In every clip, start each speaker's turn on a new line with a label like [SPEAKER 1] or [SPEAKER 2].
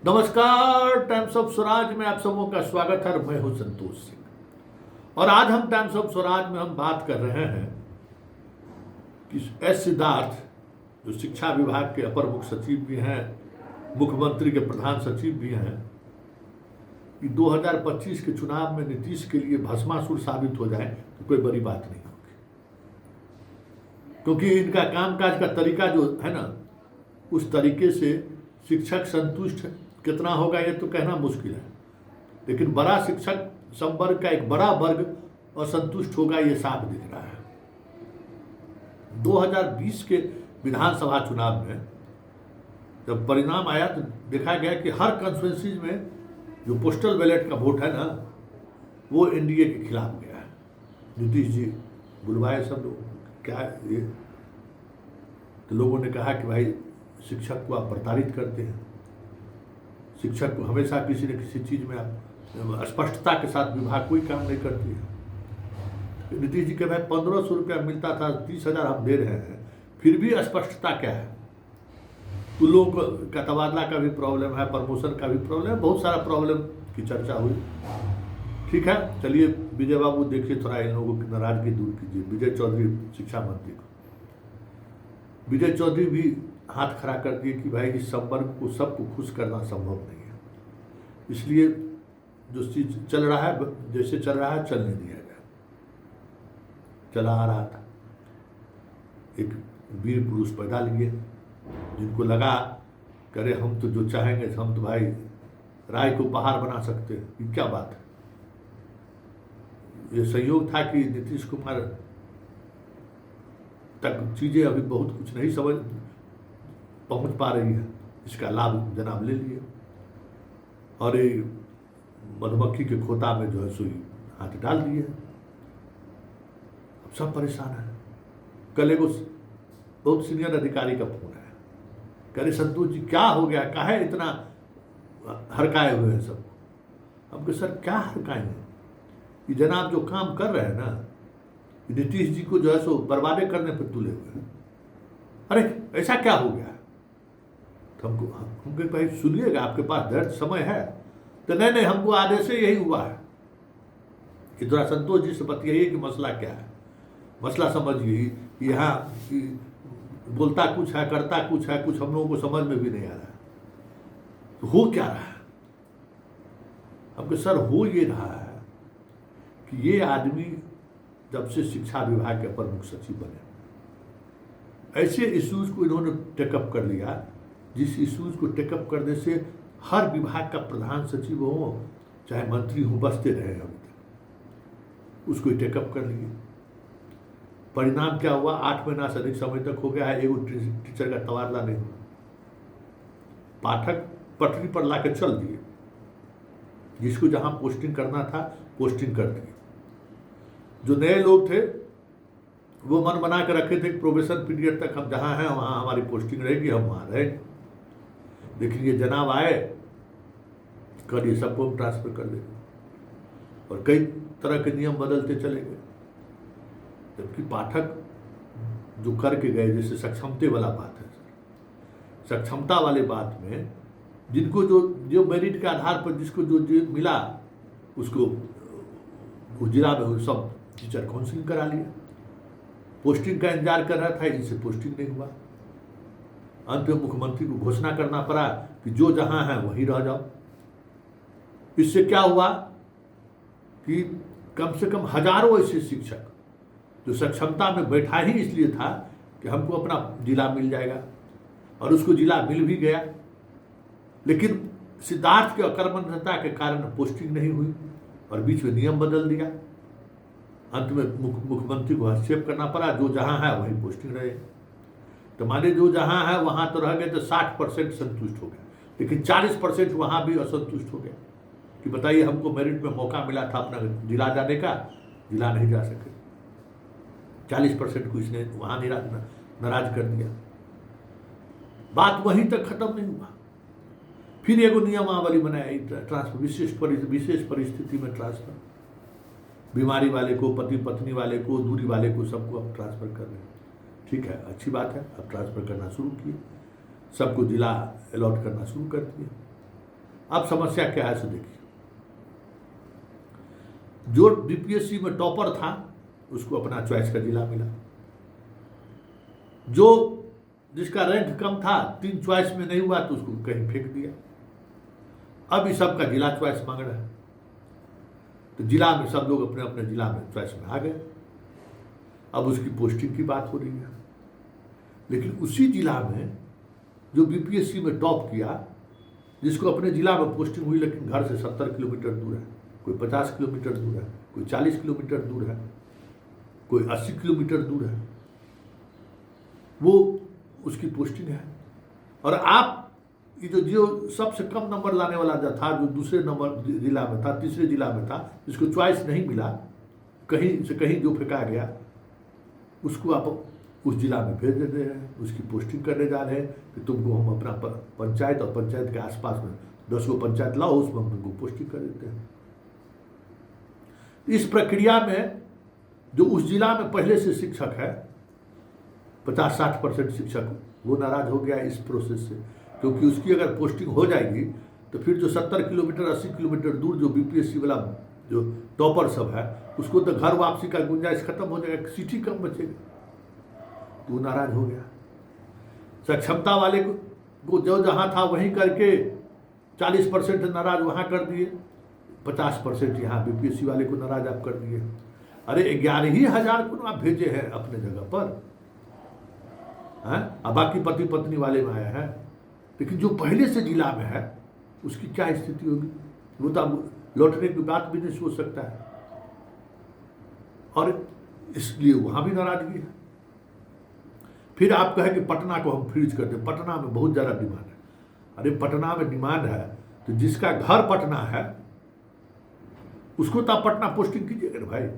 [SPEAKER 1] नमस्कार। Times of Swaraj में आप सबों का स्वागत है। मैं हूं संतोष सिंह और आज हम टाइम्स ऑफ स्वराज में हम बात कर रहे हैं कि एस सिद्धार्थ जो शिक्षा विभाग के अपर मुख्य सचिव भी हैं, मुख्यमंत्री के प्रधान सचिव भी हैं, कि 2025 के चुनाव में नीतीश के लिए भस्मासुर साबित हो जाए तो कोई बड़ी बात नहीं होगी, क्योंकि इनका कामकाज का तरीका जो है ना, उस तरीके से शिक्षक संतुष्ट कितना होगा ये तो कहना मुश्किल है, लेकिन बड़ा शिक्षक संवर्ग का एक बड़ा वर्ग असंतुष्ट होगा ये साफ दिख रहा है। 2020 के विधानसभा चुनाव में जब परिणाम आया तो देखा गया कि हर कंस्टिट्यूंसीज में जो पोस्टल बैलेट का वोट है ना, वो एनडीए के खिलाफ गया है। नीतीश जी बुलवाए सब लोग, क्या ये तो लोगों ने कहा कि भाई शिक्षक को आप प्रताड़ित करते हैं, शिक्षक को हमेशा किसी न किसी चीज़ में आप स्पष्टता के साथ विभाग कोई काम नहीं करती है। नीतीश जी के भाई 1500 रुपया मिलता था, 30,000 हम दे रहे हैं, फिर भी स्पष्टता क्या है? तो लोगों का तबादला का भी प्रॉब्लम है, प्रमोशन का भी प्रॉब्लम है, बहुत सारा प्रॉब्लम की चर्चा हुई। ठीक है, चलिए विजय बाबू देखिए, थोड़ा इन लोगों की नाराजगी दूर कीजिए। विजय चौधरी शिक्षा मंत्री को, विजय चौधरी भी हाथ खड़ा कर दिए कि भाई इस संवर्ग को सबको खुश करना संभव नहीं है, इसलिए जो चीज चल रहा है जैसे चल रहा है चलने दिया गया। चला आ रहा था, एक वीर पुरुष पैदा लिए जिनको लगा करे हम तो जो चाहेंगे, हम तो भाई राय को पहाड़ बना सकते हैं। ये क्या बात है? ये संयोग था कि नीतीश कुमार तक चीजें अभी बहुत कुछ नहीं समझ पहुंच पा रही है, इसका लाभ जनाब ले लिए और ये मधुमक्खी के खोता में जो है सुई हाथ डाल दिए। अब सब परेशान है। कल एगो बहुत सीनियर अधिकारी का फोन है, कह रहे संतोष जी क्या हो गया, काहे इतना हड़काए हुए हैं सब? हम कहे सर क्या हड़काए हैं, ये जनाब जो काम कर रहे हैं ना, नीतीश जी को जो है सो बर्बादे करने पर तुले हुए हैं। अरे ऐसा क्या हो गया? तो हमको भाई सुनिएगा, आपके पास धैर्य समय है? तो नहीं हमको आदेश से यही हुआ है। कि थोड़ा संतोष जी से बताइए कि मसला क्या है, मसला समझिए। यहाँ बोलता कुछ है, करता कुछ है, कुछ हम लोगों को समझ में भी नहीं आ रहा है। तो हो क्या रहा है? हमको सर हो ये रहा है कि ये आदमी जब से शिक्षा विभाग के अपर मुख्य सचिव बने, ऐसे इश्यूज को इन्होंने टेकअप कर लिया, जिस इश्यूज को टेकअप करने से हर विभाग का प्रधान सचिव हो चाहे मंत्री हो बचते रहे अभी तक, उसको टेकअप कर लिए। परिणाम क्या हुआ? 8 महीना से अधिक समय तक हो गया है, एगो टीचर का तबादला नहीं हुआ। पाठक पटरी पर लाकर चल दिए, जिसको जहां पोस्टिंग करना था पोस्टिंग कर दिए। जो नए लोग थे वो मन बना कर रखे थे प्रोबेशन पीरियड तक हम जहां हैं वहां हमारी पोस्टिंग रहेगी, हम वहां रहेंगे। लेकिन ये जनाब आए, कल ये सबको हम ट्रांसफर कर देंगे और कई तरह के नियम बदलते चले गए। जबकि पाठक जो करके गए, जैसे सक्षमते वाला बात है, सक्षमता वाले बात में जिनको जो मेरिट के आधार पर जिसको जो मिला उसको जिला में सब टीचर काउंसिलिंग करा लिया। पोस्टिंग का इंतजार कर रहा था, इनसे पोस्टिंग नहीं हुआ। अंत में मुख्यमंत्री को घोषणा करना पड़ा कि जो जहां है वहीं रह जाओ। इससे क्या हुआ कि कम से कम हजारों ऐसे शिक्षक जो सक्षमता में बैठा ही इसलिए था कि हमको अपना जिला मिल जाएगा, और उसको जिला मिल भी गया, लेकिन सिद्धार्थ के अकर्मण्यता के कारण पोस्टिंग नहीं हुई और बीच में नियम बदल दिया। अंत में मुख्यमंत्री को हस्तक्षेप करना पड़ा, जो जहां है वहीं पोस्टिंग रहे। तो माने जो जहां है वहां तो रह गए तो 60% संतुष्ट हो गए, लेकिन 40% वहां भी असंतुष्ट हो गए कि बताइए हमको मेरिट में मौका मिला था अपना जिला जाने का, जिला नहीं जा सके। 40% को इसने वहां नाराज कर दिया। बात वहीं तक खत्म नहीं हुआ, फिर एगो नियमावली बनाई ट्रांसफर, विशेष परिस्थिति में ट्रांसफर, बीमारी वाले को, पति पत्नी वाले को, दूरी वाले को, सबको अब ट्रांसफर कर रहे हैं। ठीक है, अच्छी बात है। अब ट्रांसफर करना शुरू किए, सबको जिला अलॉट करना शुरू कर दिए। अब समस्या क्या है सो देखिए, जो बीपीएससी में टॉपर था उसको अपना चॉइस का जिला मिला, जो जिसका रैंक कम था 3 चॉइस में नहीं हुआ तो उसको कहीं फेंक दिया। अब इस सब का जिला चॉइस मांग रहा है, तो जिला में सब लोग अपने अपने जिला में चॉइस में आ गए। अब उसकी पोस्टिंग की बात हो रही है, लेकिन उसी जिला में जो बीपीएससी में टॉप किया, जिसको अपने जिला में पोस्टिंग हुई लेकिन घर से 70 किलोमीटर दूर है, कोई 50 किलोमीटर दूर है, कोई 40 किलोमीटर दूर है, कोई 80 किलोमीटर दूर है, वो उसकी पोस्टिंग है। और आप ये जो सबसे कम नंबर लाने वाला जो था, जो दूसरे नंबर जिला में था, तीसरे जिला में था, जिसको चॉइस नहीं मिला, कहीं से कहीं जो फेंका गया, उसको आप उस जिला में भेज देते हैं, उसकी पोस्टिंग करने जा रहे हैं कि तुमको हम अपना पंचायत और पंचायत के आसपास में 10 गो पंचायत लाओ, उसमें हम तुमको पोस्टिंग कर देते हैं। इस प्रक्रिया में जो उस जिला में पहले से शिक्षक है, 50-60% शिक्षक, वो नाराज हो गया इस प्रोसेस से, क्योंकि उसकी अगर पोस्टिंग हो जाएगी तो फिर जो 70 किलोमीटर 80 किलोमीटर दूर जो बीपीएससी वाला जो टॉपर सब है, उसको तो घर वापसी का गुंजाइश खत्म हो जाएगा, सीट ही कम बचेगा, तो वो नाराज हो गया। सक्षमता वाले को जो जहाँ था वहीं करके 40% नाराज वहाँ कर दिए, 50% यहाँ बीपीएससी वाले को नाराज आप कर दिए। अरे 11,000 को आप भेजे हैं अपने जगह पर, हैं, अब बाकी पति पत्नी वाले में आया है, लेकिन जो पहले से जिला में है उसकी क्या स्थिति होगी, वो तो अब लौटने की बात भी नहीं सोच सकता है, और इसलिए वहाँ भी नाराजगी है। फिर आप कहें कि पटना को हम फ्रीज कर दें, पटना में बहुत ज़्यादा डिमांड है। अरे पटना में डिमांड है तो जिसका घर पटना है उसको तो आप पटना पोस्टिंग कीजिएगा भाई,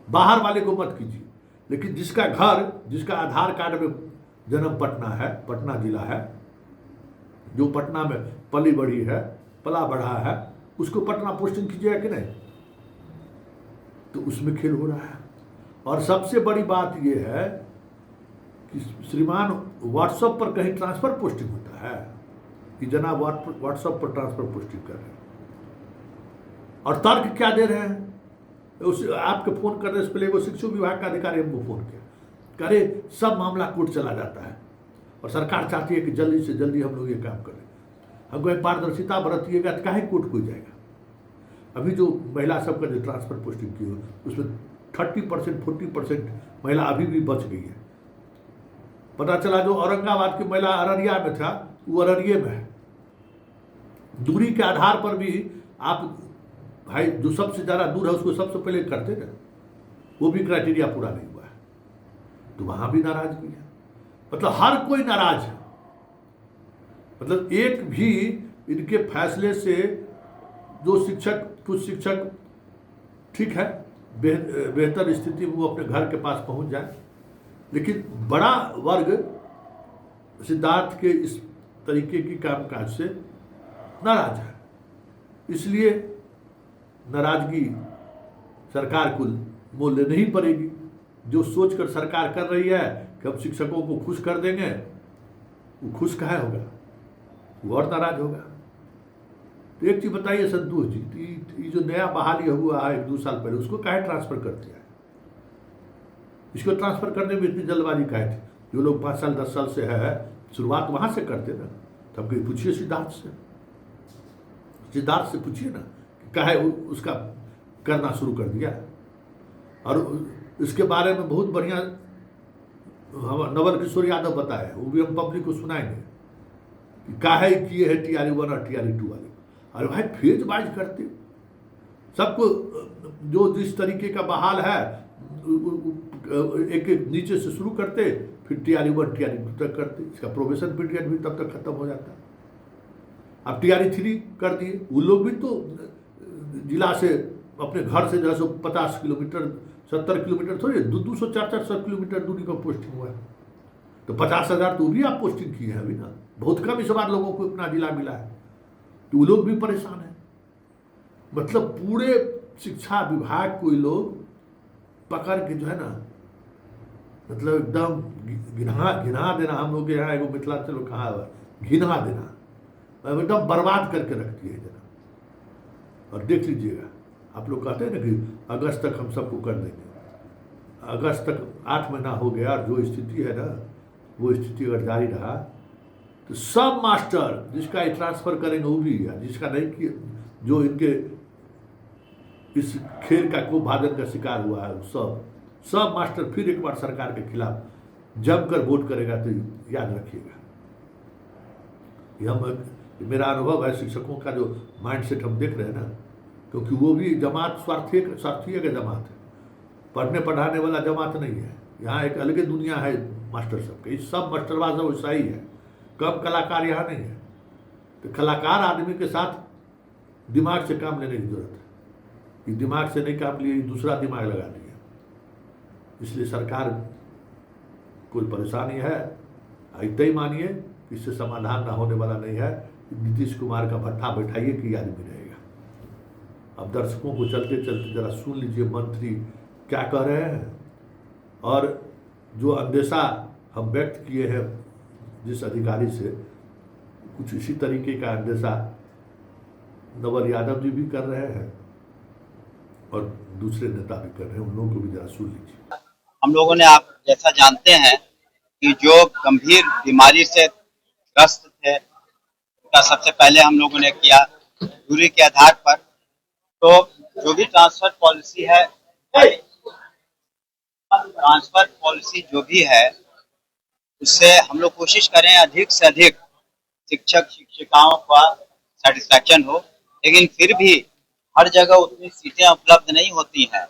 [SPEAKER 1] बाहर वाले को मत कीजिए। लेकिन जिसका घर, जिसका आधार कार्ड में जन्म पटना है, पटना जिला है, जो पटना में पली बड़ी है, पला बढ़ा है, उसको पटना पोस्टिंग कीजिएगा कि नहीं? तो उसमें खेल हो रहा है। और सबसे बड़ी बात यह है कि श्रीमान व्हाट्सएप पर कहीं ट्रांसफर पोस्टिंग होता है कि जनाब व्हाट्सएप पर ट्रांसफर पोस्टिंग कर रहे हैं, और तर्क क्या दे रहे हैं? उस आपके फोन करने से पहले वो शिक्षा विभाग का अधिकारी हमको फोन किया, करे सब मामला कोर्ट चला जाता है और सरकार चाहती है कि जल्दी से जल्दी हम लोग ये काम करें। हमको एक पारदर्शिता बरतिएगा तो काहे कोर्ट को जाएगा। अभी जो महिला सबका जो ट्रांसफर पोस्टिंग की हो उसमें 30% 40% महिला अभी भी बच गई है। पता चला जो औरंगाबाद की महिला अररिया में था वो अररिया में है। दूरी के आधार पर भी आप भाई जो सबसे ज़्यादा दूर है उसको सबसे पहले करते ना, वो भी क्राइटेरिया पूरा नहीं हुआ है, तो वहाँ भी नाराजगी है। मतलब हर कोई नाराज है, मतलब एक भी इनके फैसले से जो शिक्षक, कुछ शिक्षक ठीक है बेहतर स्थिति में वो अपने घर के पास पहुंच जाए, लेकिन बड़ा वर्ग सिद्धार्थ के इस तरीके की कामकाज से नाराज है। इसलिए नाराजगी सरकार को मूल्य नहीं पड़ेगी। जो सोचकर सरकार कर रही है कि हम शिक्षकों को खुश कर देंगे, वो खुश काहे होगा, वो और नाराज होगा। तो एक चीज बताइए संतोष जी, ये जो नया बहाली हुआ है 1-2 साल पहले, उसको काहे ट्रांसफर कर दिया? इसको ट्रांसफर करने में इतनी जल्दबाजी काहे थी? जो लोग 5 साल 10 साल से है, शुरुआत वहां से करते ना। तब कहीं पूछिए सिद्धार्थ से पूछिए ना कि काहे उसका करना शुरू कर दिया। और इसके बारे में बहुत बढ़िया नवल किशोर यादव बताए, वो भी हम पब्लिक को सुनाएंगे कि काहे किए है TRE 1 और TRE 2 वाले। अरे भाई फेज बाइज करते सबको, जो जिस तरीके का बहाल है एक नीचे से शुरू करते, फिर TRE 1 TRE 2 तक करते, इसका प्रोबेशन पीरियड भी तब तक खत्म हो जाता। अब TRE 3 कर दिए, वो लोग भी तो जिला से अपने घर से जो है 50 किलोमीटर 70 किलोमीटर थोड़ी 200-400 किलोमीटर दूरी पर पोस्टिंग हुआ है, तो 50,000 तो भी आप पोस्टिंग किए हैं अभी ना। बहुत कम इस बार लोगों को अपना जिला मिला है, तो वो लोग भी परेशान हैं। मतलब पूरे शिक्षा विभाग को ये लोग पकड़ के जो है ना, मतलब एकदम घिना देना। हम लोग के यहाँ एगो मिथिलांचल में कहा हुआ घिना देना, एकदम बर्बाद करके रख दिए जना। और देख लीजिएगा, आप लोग कहते हैं ना कि अगस्त तक हम सबको कर देंगे, अगस्त तक 8 महीना हो गया और जो स्थिति है ना, वो स्थिति अगर जारी रहा तो सब मास्टर जिसका ये ट्रांसफ़र करेंगे वो भी, जिसका नहीं किया, जो इनके इस खेल का कुभाजन का शिकार हुआ है, सब मास्टर फिर एक बार सरकार के खिलाफ जमकर वोट करेगा। तो याद रखिएगा, यह मेरा अनुभव है, शिक्षकों का जो माइंडसेट हम देख रहे हैं ना, क्योंकि वो भी जमात स्वार्थीय का जमात है, पढ़ने पढ़ाने वाला जमात नहीं है। यहाँ एक अलग दुनिया है मास्टर सबके, इस सब मास्टरबाज वैसा ही है, कम कलाकार यहाँ नहीं है। तो कलाकार आदमी के साथ दिमाग से काम लेने की जरूरत है, ये दिमाग से नहीं काम लिए, दूसरा दिमाग लगा दिया। इसलिए सरकार कोई परेशानी है, इतना ही मानिए, इससे समाधान ना होने वाला नहीं है। नीतीश कुमार का भट्ठा बैठाइए कि आदमी रहेगा। अब दर्शकों को चलते चलते जरा सुन लीजिए मंत्री क्या कह रहे हैं, और जो अंदेशा हम व्यक्त किए हैं जिस अधिकारी से, कुछ इसी तरीके का अंदेशा नवल यादव जी भी कर रहे हैं और दूसरे नेता भी कर रहे हैं, उन लोगों को भी जरा सुन लीजिए।
[SPEAKER 2] हम लोगों ने, आप जैसा जानते हैं कि जो गंभीर बीमारी से ग्रस्त थे, उनका सबसे पहले हम लोगों ने किया दूरी के आधार पर। तो जो भी ट्रांसफर पॉलिसी है, ट्रांसफर पॉलिसी जो भी है, उससे हम लोग कोशिश करें अधिक से अधिक शिक्षक शिक्षिकाओं का सेटिस्फैक्शन हो। लेकिन फिर भी हर जगह उतनी सीटें उपलब्ध नहीं होती हैं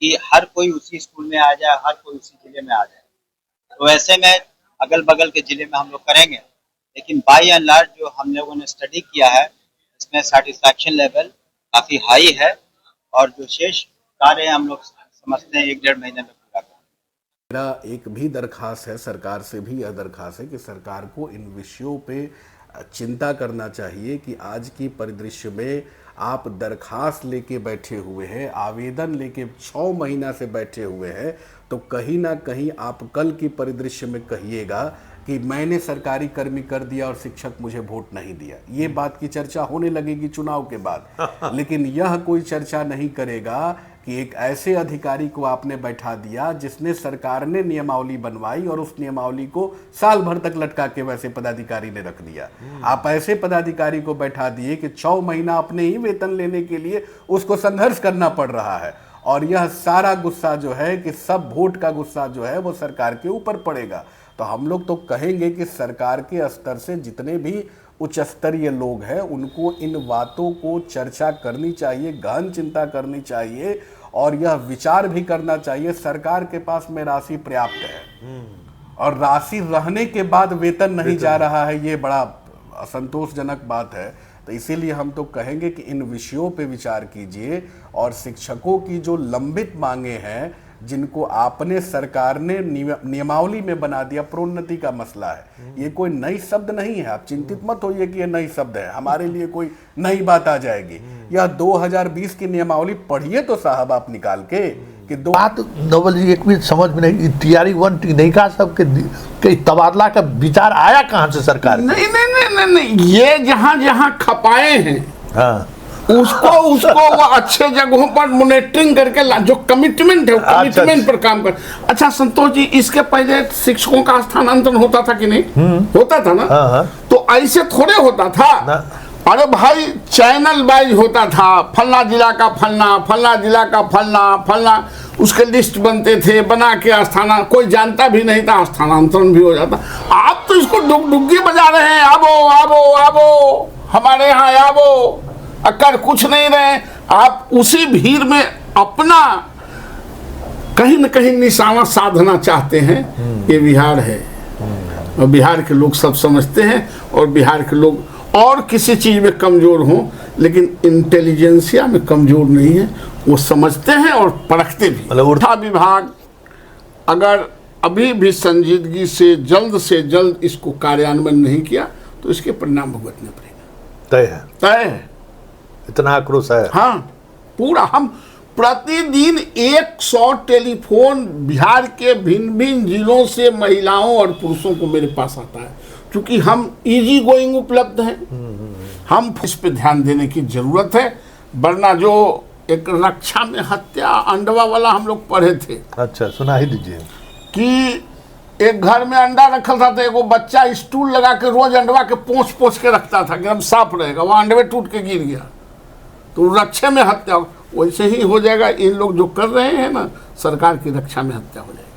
[SPEAKER 2] कि हर कोई उसी स्कूल में आ जाए, हर कोई उसी जिले में आ जाए। तो ऐसे में अगल बगल के जिले में हम लोग करेंगे, लेकिन बाई एंड लार्ज जो हम लोगों ने स्टडी किया है, इसमें सेटिस्फैक्शन लेवल काफ़ी हाई है, और जो शेष कार्य हम लोग समझते हैं 1-1.5 महीने में पूरा करें।
[SPEAKER 3] मेरा एक भी दरख्वास्त है, सरकार से भी यह दरख्वास्त है कि सरकार को इन विषयों पे चिंता करना चाहिए कि आज की परिदृश्य में आप दरखास्त लेके बैठे हुए हैं, आवेदन लेके 6 महीना से बैठे हुए हैं, तो कहीं ना कहीं आप कल की परिदृश्य में कहिएगा कि मैंने सरकारी कर्मी कर दिया और शिक्षक मुझे वोट नहीं दिया। ये बात की चर्चा होने लगेगी चुनाव के बाद, लेकिन यह कोई चर्चा नहीं करेगा कि एक ऐसे अधिकारी को आपने बैठा दिया जिसने, सरकार ने नियमावली बनवाई और उस नियमावली को साल भर तक लटका के वैसे पदाधिकारी ने रख दिया। आप ऐसे पदाधिकारी को बैठा दिए कि 6 महीना अपने ही वेतन लेने के लिए उसको संघर्ष करना पड़ रहा है, और यह सारा गुस्सा जो है कि सब वोट का गुस्सा जो है वो सरकार के ऊपर पड़ेगा। तो हम लोग तो कहेंगे कि सरकार के स्तर से जितने भी उच्च स्तरीय लोग हैं उनको इन बातों को चर्चा करनी चाहिए, गहन चिंता करनी चाहिए, और यह विचार भी करना चाहिए सरकार के पास में राशि पर्याप्त है और राशि रहने के बाद वेतन नहीं जा रहा है, ये बड़ा असंतोषजनक बात है। तो इसीलिए हम तो कहेंगे कि इन विषयों पे विचार कीजिए, और शिक्षकों की जो लंबित मांगे हैं जिनको आपने, सरकार ने नियमावली में बना दिया, प्रोन्नति का मसला है, ये कोई नई शब्द नहीं है। आप चिंतित मत होइए कि ये नई शब्द है, हमारे लिए कोई नई बात आ जाएगी। यह 2020 की नियमावली पढ़िए तो साहब आप निकाल के कि
[SPEAKER 1] बात नवल जी एक भी समझ में नहीं, तैयारी 1 नहीं कहा सबके तबादला का विचार आया कहाँ से सरकार?
[SPEAKER 4] नहीं नहीं नहीं नहीं, नहीं। ये जहाँ जहाँ खपाए हैं,
[SPEAKER 1] हाँ,
[SPEAKER 4] उसको वो अच्छे जगहों पर मॉनिटरिंग करके जो कमिटमेंट है, कमिटमेंट पर काम कर। अच्छा संतोष जी, इसके पहले शिक्षकों का स्थानांतरण होता था कि नहीं? होता था ना?
[SPEAKER 1] हाँ।
[SPEAKER 4] तो ऐसे थोड़े होता था। अरे भाई, चैनल वाइज होता था, फलना जिला का फलना, फलना जिला का फलना, उसके लिस्ट बनते थे, बना के स्थानांतरण, कोई जानता भी नहीं था, स्थानांतरण भी हो जाता। आप तो इसको डुगडुगी बजा रहे हैं, आबो हमारे यहाँ आबो, अकर कुछ नहीं रहे। आप उसी भीड़ में अपना कहीं न कहीं निशाना साधना चाहते हैं। ये बिहार है, और बिहार के लोग सब समझते हैं, और बिहार के लोग और किसी चीज़ में कमज़ोर हों लेकिन इंटेलिजेंसिया में कमज़ोर नहीं है, वो समझते हैं और परखते भी। उर्था विभाग अगर अभी भी संजीदगी से जल्द इसको कार्यान्वयन नहीं किया तो इसके परिणाम भुगतने पड़ेगा। तय है,
[SPEAKER 1] इतना आक्रोश है।
[SPEAKER 4] हाँ, पूरा। हम प्रतिदिन 100 टेलीफोन बिहार के भिन्न भिन्न जिलों से महिलाओं और पुरुषों को मेरे पास आता है क्योंकि हम इजी गोइंग उपलब्ध हैं, हम इस पे ध्यान देने की जरूरत है। वरना जो एक रक्षा में हत्या अंडवा वाला हम लोग पढ़े थे,
[SPEAKER 5] अच्छा सुना ही दीजिए।
[SPEAKER 4] कि एक घर में अंडा रखा था तो एगो बच्चा स्टूल लगा के रोज अंडवा के पोंछ के रखता था कि हम साफ रहेगा, वह अंडवे टूट के गिर गया तो रक्षा में हत्या। वैसे ही हो जाएगा, इन लोग जो कर रहे हैं ना, सरकार की रक्षा में हत्या हो जाएगी।